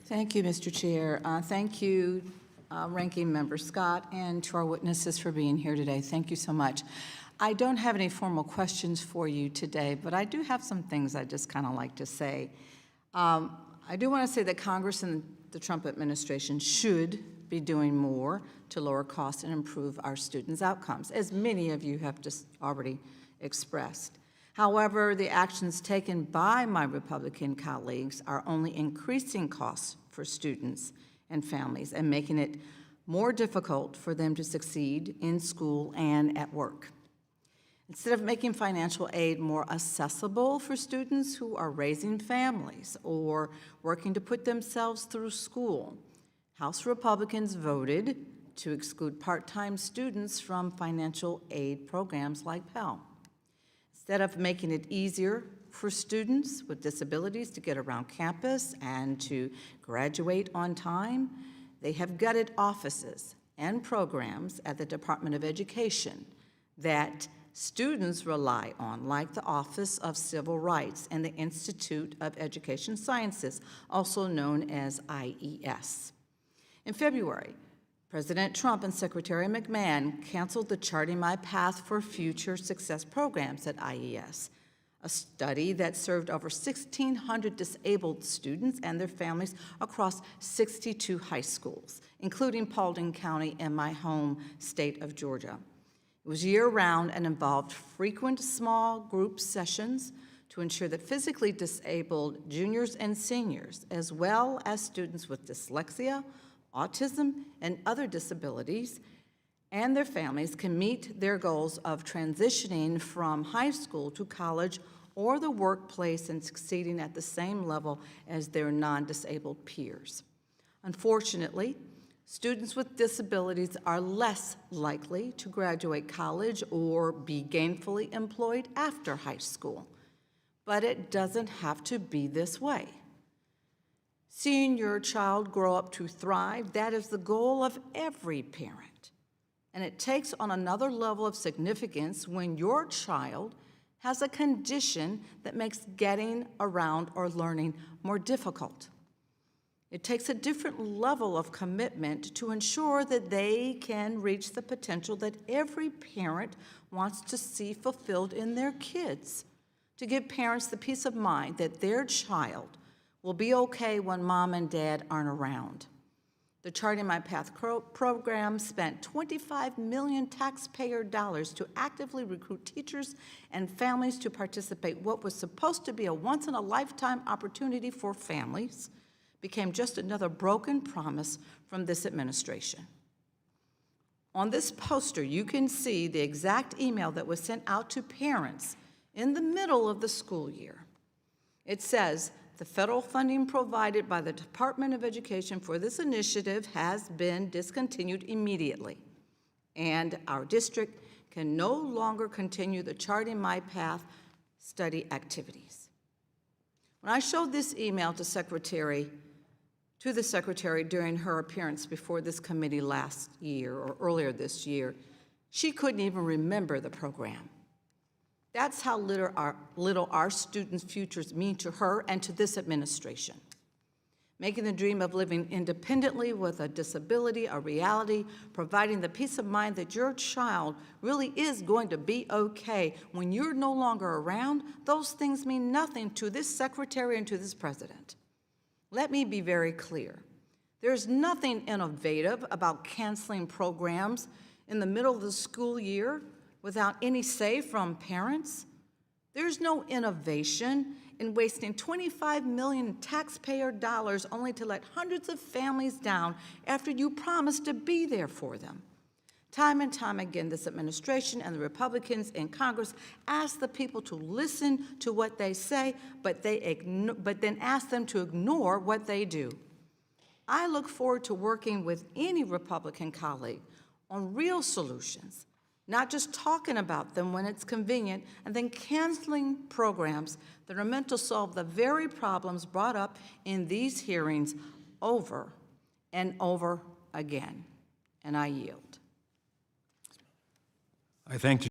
Thank you, Mr. Chair. Thank you, Ranking Member Scott, and to our witnesses for being here today. Thank you so much. I don't have any formal questions for you today, but I do have some things I just kind of like to say. I do want to say that Congress and the Trump administration should be doing more to lower costs and improve our students' outcomes, as many of you have just already expressed. However, the actions taken by my Republican colleagues are only increasing costs for students and families and making it more difficult for them to succeed in school and at work. Instead of making financial aid more accessible for students who are raising families or working to put themselves through school, House Republicans voted to exclude part-time students from financial aid programs like Pell. Instead of making it easier for students with disabilities to get around campus and to graduate on time, they have gutted offices and programs at the Department of Education that students rely on, like the Office of Civil Rights and the Institute of Education Sciences, also known as IES. In February, President Trump and Secretary McMahon canceled the Charting My Path for Future Success programs at IES, a study that served over 1,600 disabled students and their families across 62 high schools, including Paulding County in my home state of Georgia. It was year-round and involved frequent small group sessions to ensure that physically disabled juniors and seniors, as well as students with dyslexia, autism, and other disabilities, and their families can meet their goals of transitioning from high school to college or the workplace and succeeding at the same level as their non-disabled peers. Unfortunately, students with disabilities are less likely to graduate college or be gainfully employed after high school. But it doesn't have to be this way. Seeing your child grow up to thrive, that is the goal of every parent. And it takes on another level of significance when your child has a condition that makes getting around or learning more difficult. It takes a different level of commitment to ensure that they can reach the potential that every parent wants to see fulfilled in their kids, to give parents the peace of mind that their child will be okay when mom and dad aren't around. The Charting My Path program spent $25 million taxpayer dollars to actively recruit teachers and families to participate. What was supposed to be a once-in-a-lifetime opportunity for families became just another broken promise from this administration. On this poster, you can see the exact email that was sent out to parents in the middle of the school year. It says, "The federal funding provided by the Department of Education for this initiative has been discontinued immediately, and our district can no longer continue the Charting My Path study activities." When I showed this email to the Secretary during her appearance before this committee last year or earlier this year, she couldn't even remember the program. That's how little our students' futures mean to her and to this administration. Making the dream of living independently with a disability a reality, providing the peace of mind that your child really is going to be okay when you're no longer around, those things mean nothing to this secretary and to this president. Let me be very clear. There's nothing innovative about canceling programs in the middle of the school year without any say from parents. There's no innovation in wasting $25 million taxpayer dollars only to let hundreds of families down after you promised to be there for them. Time and time again, this administration and the Republicans in Congress ask the people to listen to what they say, but then ask them to ignore what they do. I look forward to working with any Republican colleague on real solutions, not just talking about them when it's convenient and then canceling programs that are meant to solve the very problems brought up in these hearings over and over again. And I yield. I thank you.